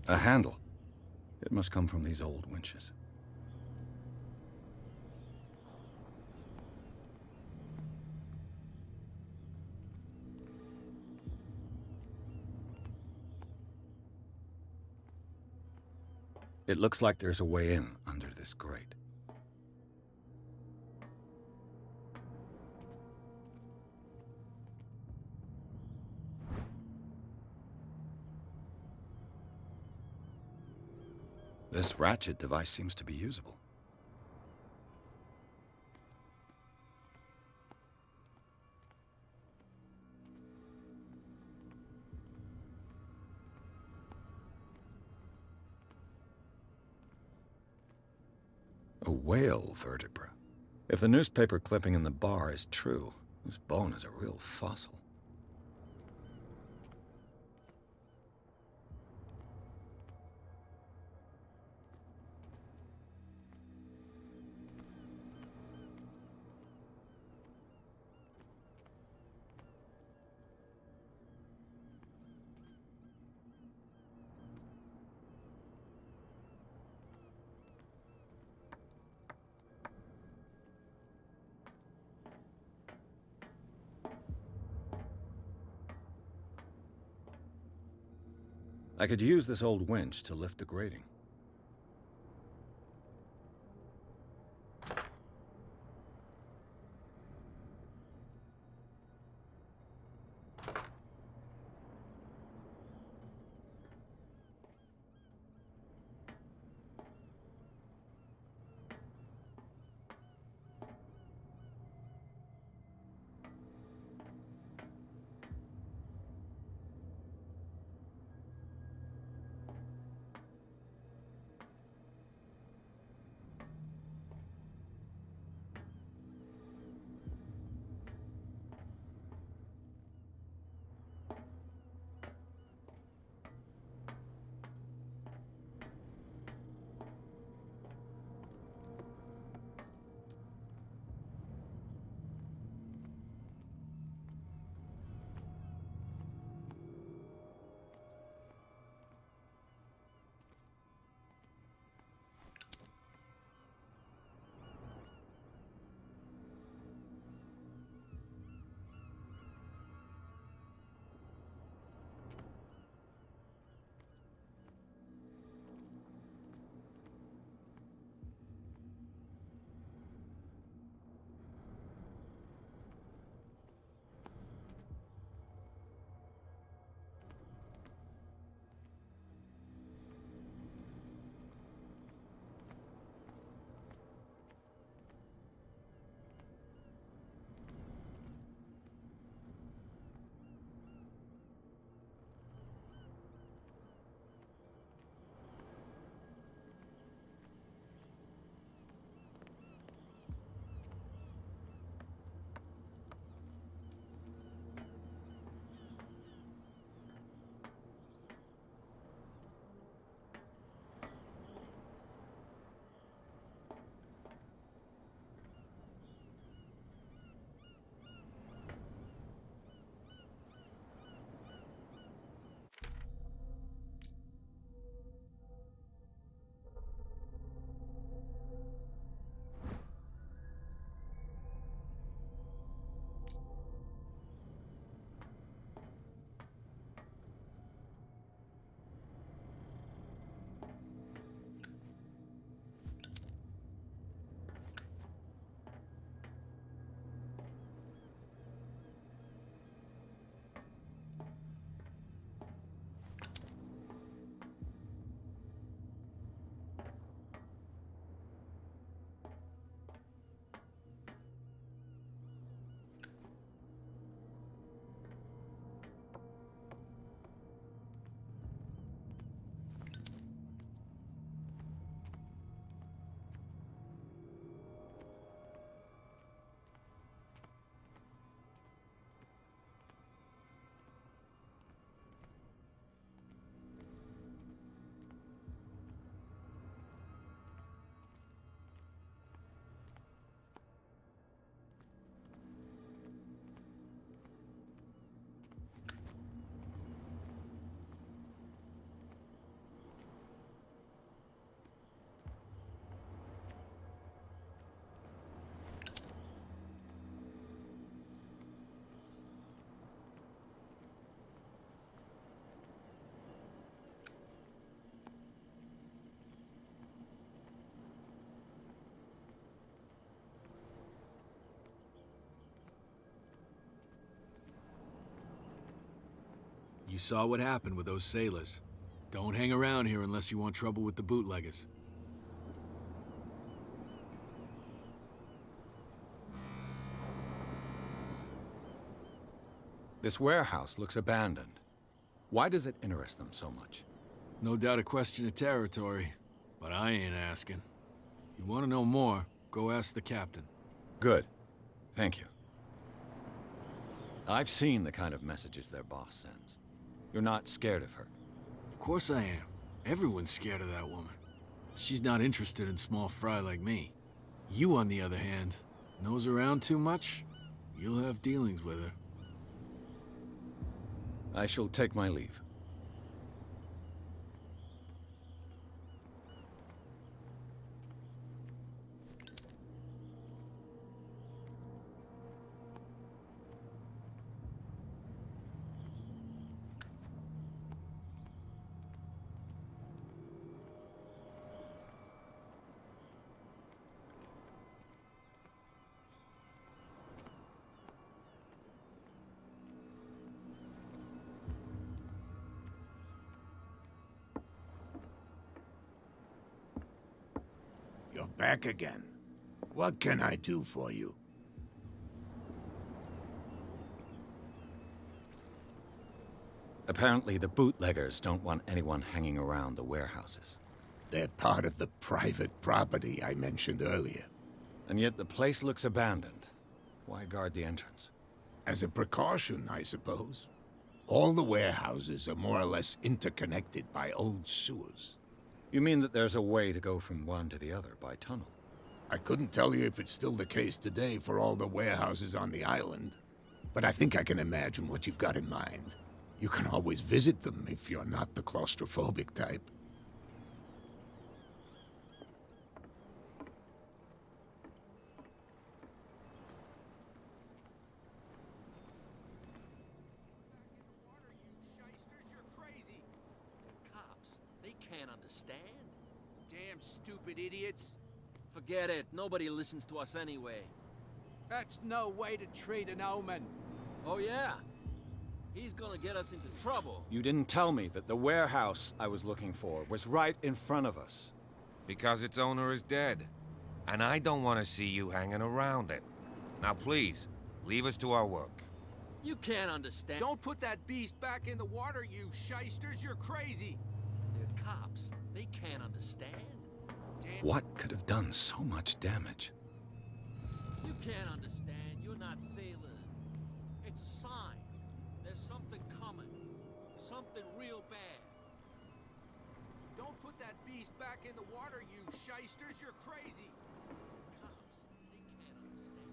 A handle. It must come from these old winches. It looks like there's a way in under this grate. This ratchet device seems to be usable. A whale vertebra. If the newspaper clipping in the bar is true, this bone is a real fossil. I could use this old winch to lift the grating. You saw what happened with those sailors. Don't hang around here unless you want trouble with the bootleggers. This warehouse looks abandoned. Why does it interest them so much? No doubt a question of territory, but I ain't asking. You want to know more, go ask the captain. Good. Thank you. I've seen the kind of messages their boss sends. You're not scared of her. Of course I am. Everyone's scared of that woman. She's not interested in small fry like me. You, on the other hand, nose around too much, you'll have dealings with her. I shall take my leave. You're back again. What can I do for you? Apparently, the bootleggers don't want anyone hanging around the warehouses. They're part of the private property I mentioned earlier. And yet the place looks abandoned. Why guard the entrance? As a precaution, I suppose. All the warehouses are more or less interconnected by old sewers. You mean that there's a way to go from one to the other by tunnel? I couldn't tell you if it's still the case today for all the warehouses on the island, but I think I can imagine what you've got in mind. You can always visit them if you're not the claustrophobic type. Can't understand. Damn stupid idiots. Forget it. Nobody listens to us anyway. That's no way to treat an omen. Oh, yeah? He's gonna get us into trouble. You didn't tell me that the warehouse I was looking for was right in front of us. Because its owner is dead. And I don't want to see you hanging around it. Now please, leave us to our work. You can't understand. Don't put that beast back in the water, you shysters. You're crazy. They're cops. They can't understand. Damn. What could have done so much damage? You can't understand. You're not sailors. It's a sign. There's something coming. Something real bad. Don't put that beast back in the water, you shysters. You're crazy. Cops. They can't understand.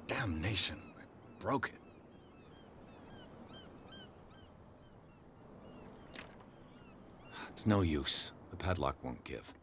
Damnation. I broke it. It's no use. The padlock won't give.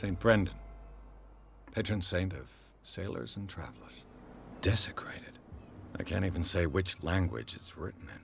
St. Brendan, patron saint of sailors and travelers. Desecrated. I can't even say which language it's written in.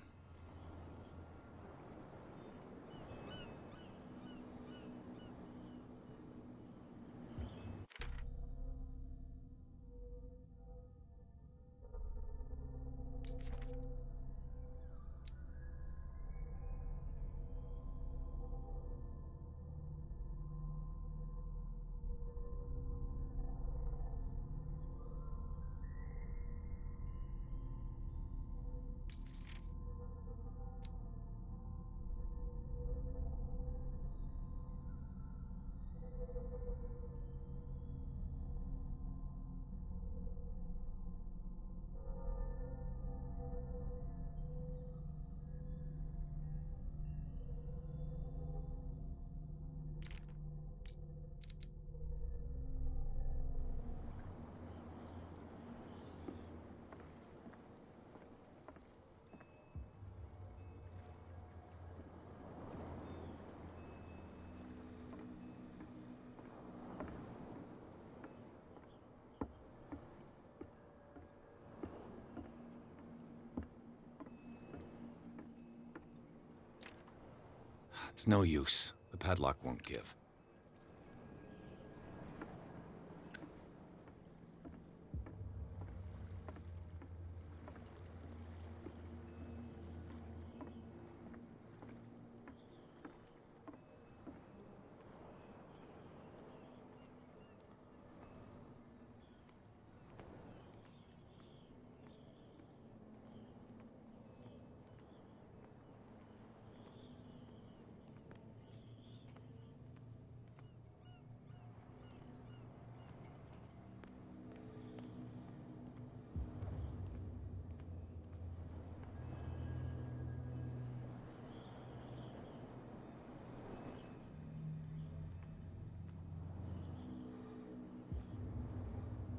It's no use. The padlock won't give.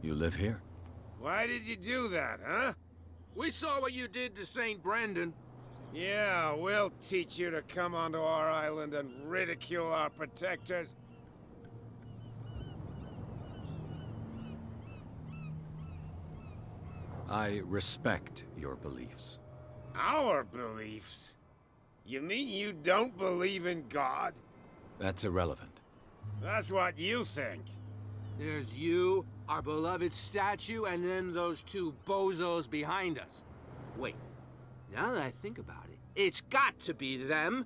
You live here? Why did you do that, huh? We saw what you did to St. Brendan. Yeah, we'll teach you to come onto our island and ridicule our protectors. I respect your beliefs. Our beliefs? You mean you don't believe in God? That's irrelevant. That's what you think. There's you, our beloved statue, and then those two bozos behind us. Wait, now that I think about it, it's got to be them.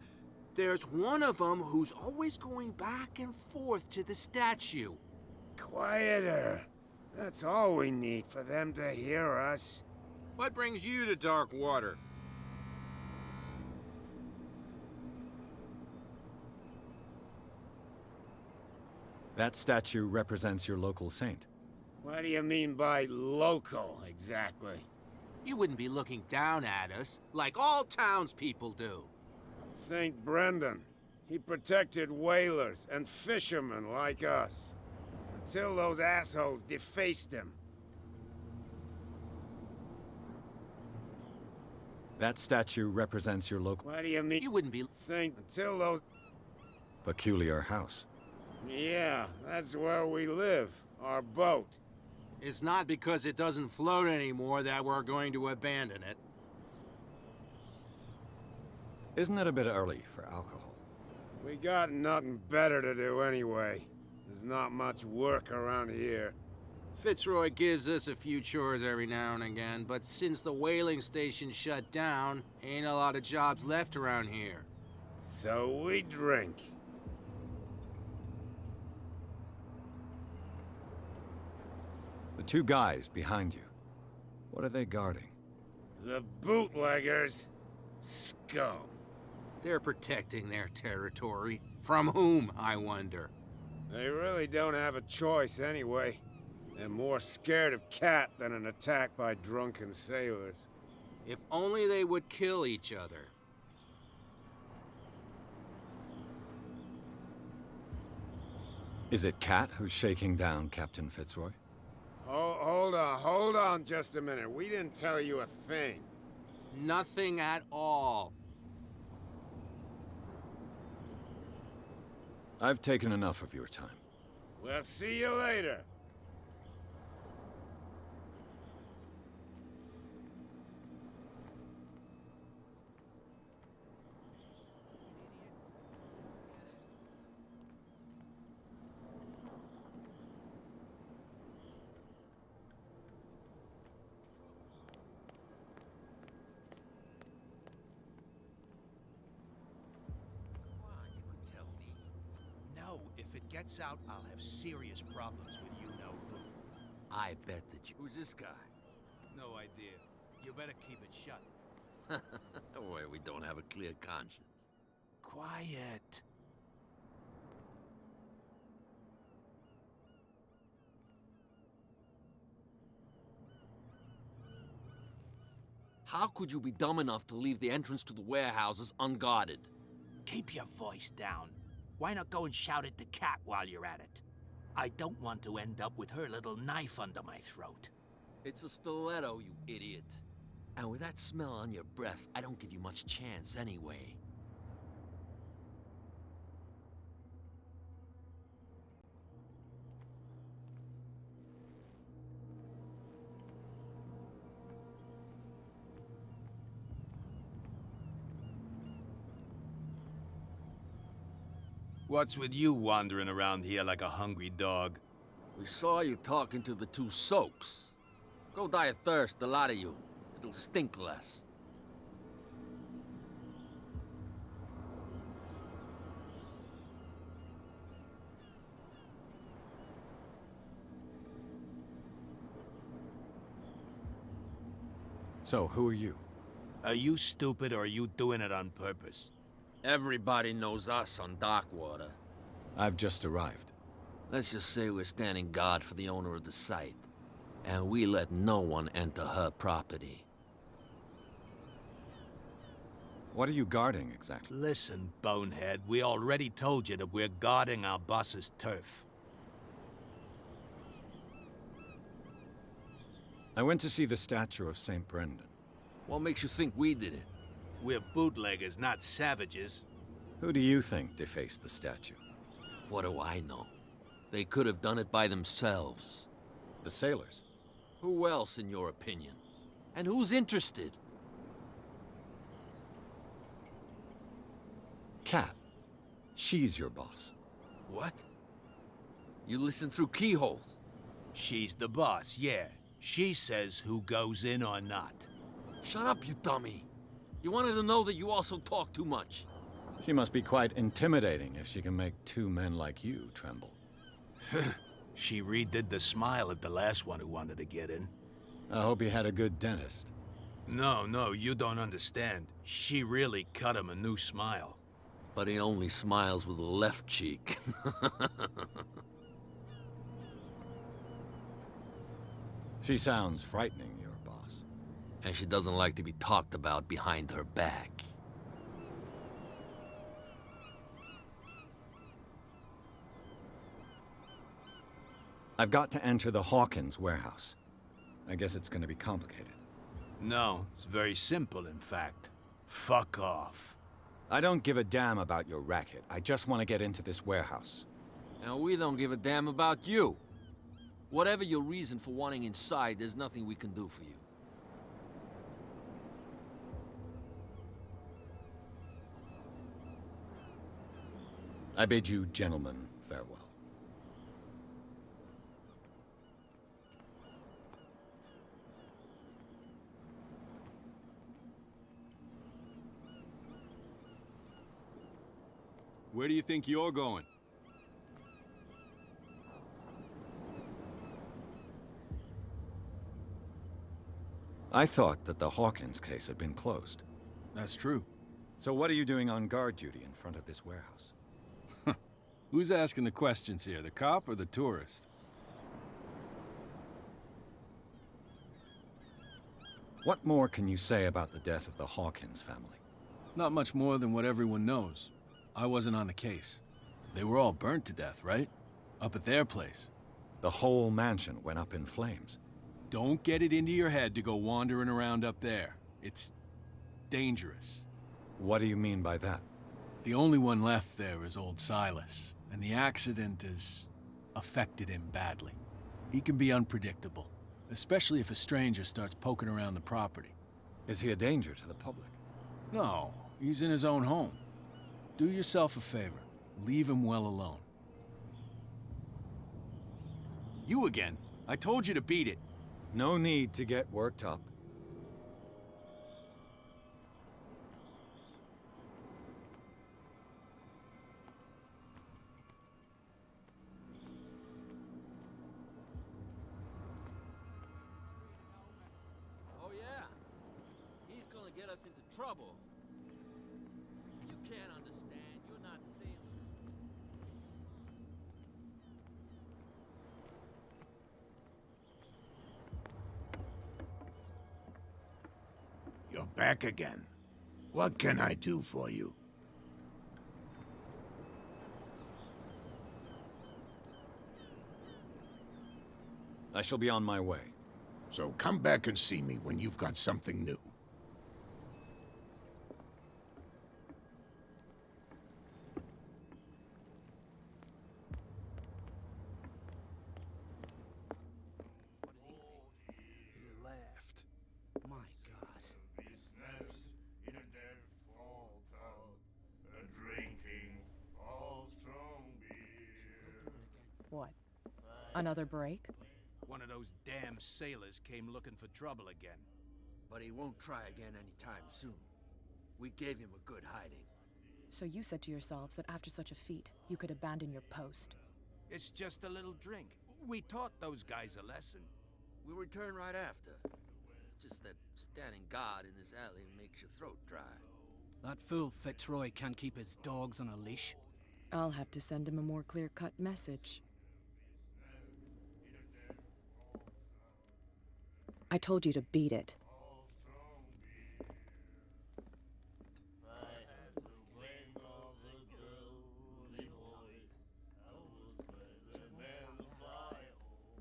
There's one of them who's always going back and forth to the statue. Quieter. That's all we need for them to hear us. What brings you to dark water? That statue represents your local saint. What do you mean by local, exactly? You wouldn't be looking down at us, like all townspeople do. St. Brendan. He protected whalers and fishermen like us. Until those assholes defaced him. That statue represents your local What do you mean? You wouldn't be... Until those... peculiar house. Yeah, that's where we live. Our boat. It's not because it doesn't float anymore that we're going to abandon it. Isn't it a bit early for alcohol? We got nothing better to do anyway. There's not much work around here. Fitzroy gives us a few chores every now and again, but since the whaling station shut down, ain't a lot of jobs left around here. So we drink. The two guys behind you. What are they guarding? The bootleggers. Scum. They're protecting their territory. From whom, I wonder? They really don't have a choice anyway. They're more scared of Cat than an attack by drunken sailors. If only they would kill each other. Is it Cat who's shaking down Captain Fitzroy? Hold on just a minute. We didn't tell you a thing. Nothing at all. I've taken enough of your time. We'll see you later. No, if it gets out, I'll have serious problems with you-know-who. I bet that you... Who's this guy? No idea. You better keep it shut. Well, we don't have a clear conscience. Quiet. How could you be dumb enough to leave the entrance to the warehouses unguarded? Keep your voice down. Why not go and shout at the cat while you're at it? I don't want to end up with her little knife under my throat. It's a stiletto, you idiot. And with that smell on your breath, I don't give you much chance anyway. What's with you wandering around here like a hungry dog? We saw you talking to the two soaks. Go die of thirst, the lot of you. It'll stink less. So, who are you? Are you stupid or are you doing it on purpose? Everybody knows us on Darkwater. I've just arrived. Let's just say we're standing guard for the owner of the site. And we let no one enter her property. What are you guarding, exactly? Listen, bonehead, we already told you that we're guarding our boss's turf. I went to see the statue of St. Brendan. What makes you think we did it? We're bootleggers, not savages. Who do you think defaced the statue? What do I know? They could have done it by themselves. The sailors. Who else, in your opinion? And who's interested? Cat. She's your boss. What? You listen through keyholes? She's the boss, yeah. She says who goes in or not. Shut up, you dummy. You wanted to know that you also talk too much. She must be quite intimidating if she can make two men like you tremble. She redid the smile at the last one who wanted to get in. I hope he had a good dentist. No, you don't understand. She really cut him a new smile. But he only smiles with the left cheek. She sounds frightening, your boss. And she doesn't like to be talked about behind her back. I've got to enter the Hawkins warehouse. I guess it's gonna be complicated. No, it's very simple, in fact. Fuck off. I don't give a damn about your racket. I just want to get into this warehouse. And we don't give a damn about you. Whatever your reason for wanting inside, there's nothing we can do for you. I bid you gentlemen farewell. Where do you think you're going? I thought that the Hawkins case had been closed. That's true. So what are you doing on guard duty in front of this warehouse? Who's asking the questions here, the cop or the tourist? What more can you say about the death of the Hawkins family? Not much more than what everyone knows. I wasn't on the case. They were all burnt to death, right? Up at their place. The whole mansion went up in flames. Don't get it into your head to go wandering around up there. It's dangerous. What do you mean by that? The only one left there is old Silas, and the accident is affected him badly. He can be unpredictable, especially if a stranger starts poking around the property. Is he a danger to the public? No, he's in his own home. Do yourself a favor. Leave him well alone. You again. I told you to beat it. No need to get worked up. Oh yeah? He's gonna get us into trouble. You can't understand. You're not sailors. You're back again. What can I do for you? I shall be on my way. So come back and see me when you've got something new. He laughed. My God. Business in a dead fall town, a drinking of strong beer. What? Another break? One of those damn sailors came looking for trouble again. But he won't try again anytime soon. We gave him a good hiding. So you said to yourselves that after such a feat, you could abandon your post. It's just a little drink. We taught those guys a lesson. We'll return right after. It's just that standing guard in this alley makes your throat dry. That fool Fitzroy can't keep his dogs on a leash. I'll have to send him a more clear-cut message. I told you to beat it.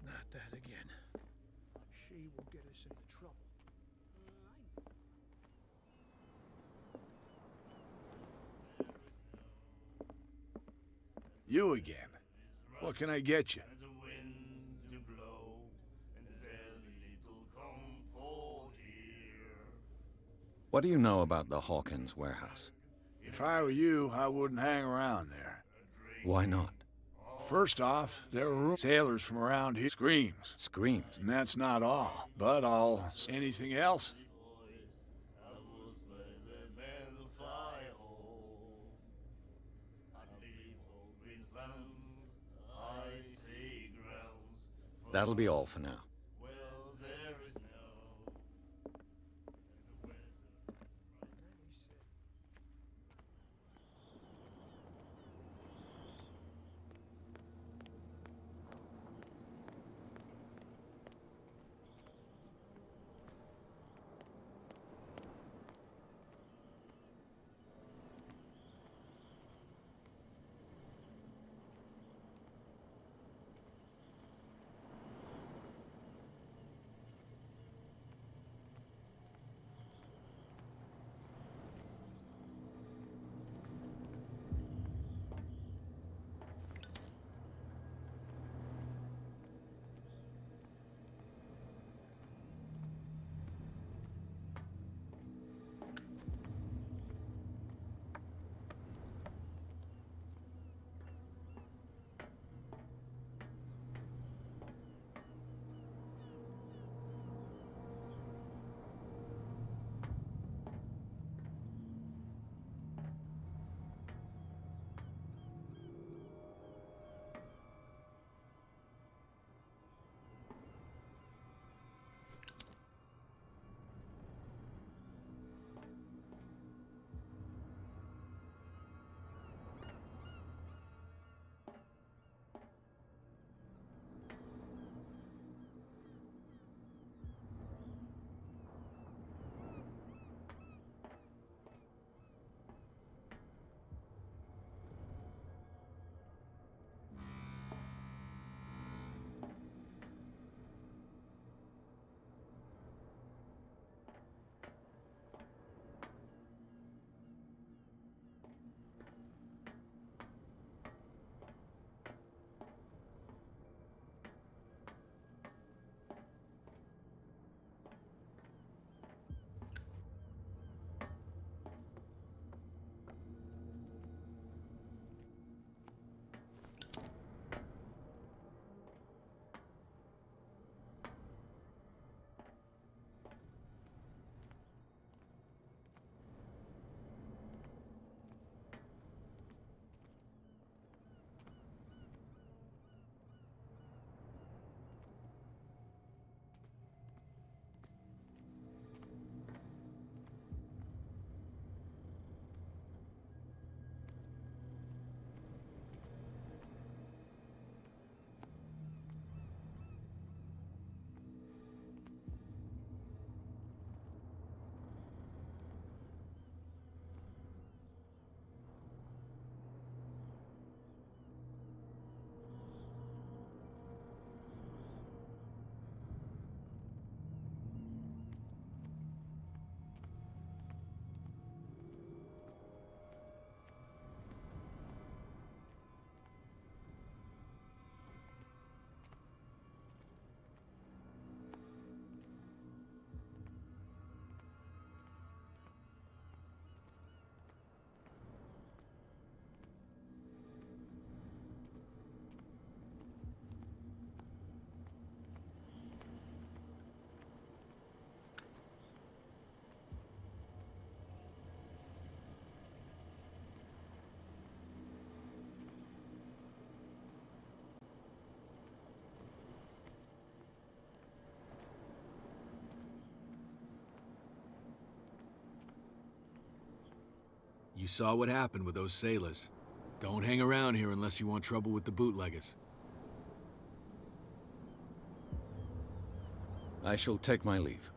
Not that again. She will get us into trouble. You again. What can I get you? The winds do blow, and there's little comfort here. What do you know about the Hawkins warehouse? If I were you, I wouldn't hang around there. Why not? First off, there were sailors from around here screams. Screams. And that's not all. But all. Anything else? That'll be all for now. You saw what happened with those sailors. Don't hang around here unless you want trouble with the bootleggers. I shall take my leave.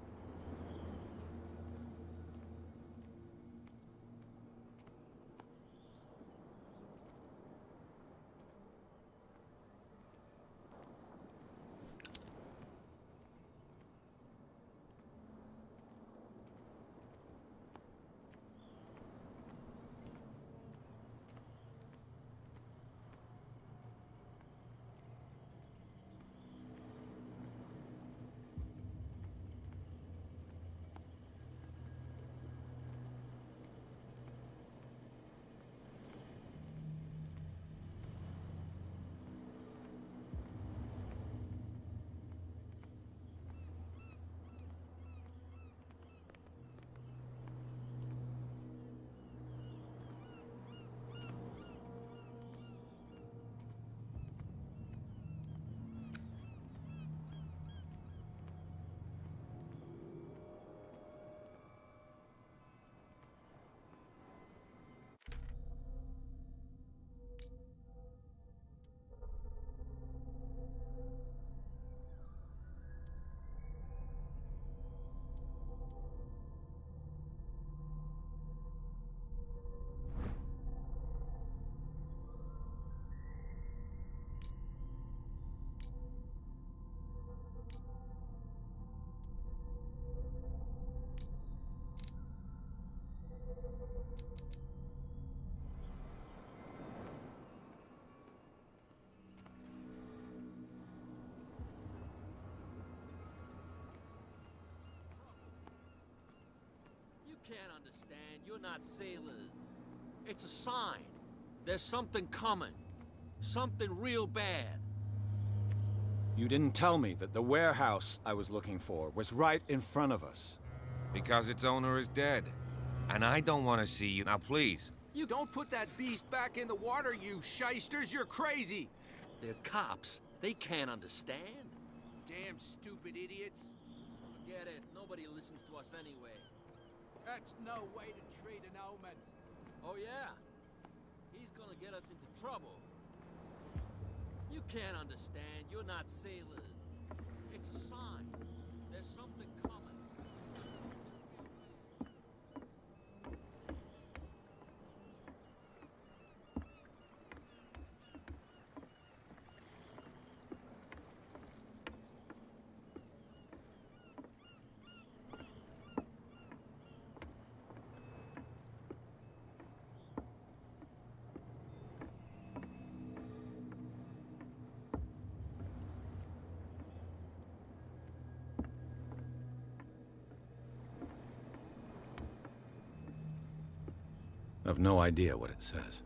You can't understand. You're not sailors. It's a sign. There's something coming. Something real bad. You didn't tell me that the warehouse I was looking for was right in front of us. Because its owner is dead. And I don't want to see you. Now, please. You don't put that beast back in the water, you shysters. You're crazy. They're cops. They can't understand. Damn stupid idiots. Forget it. Nobody listens to us anyway. That's no way to treat an omen. Oh, yeah? He's gonna get us into trouble. You can't understand. You're not sailors. It's a sign. There's something coming. I've no idea what it says.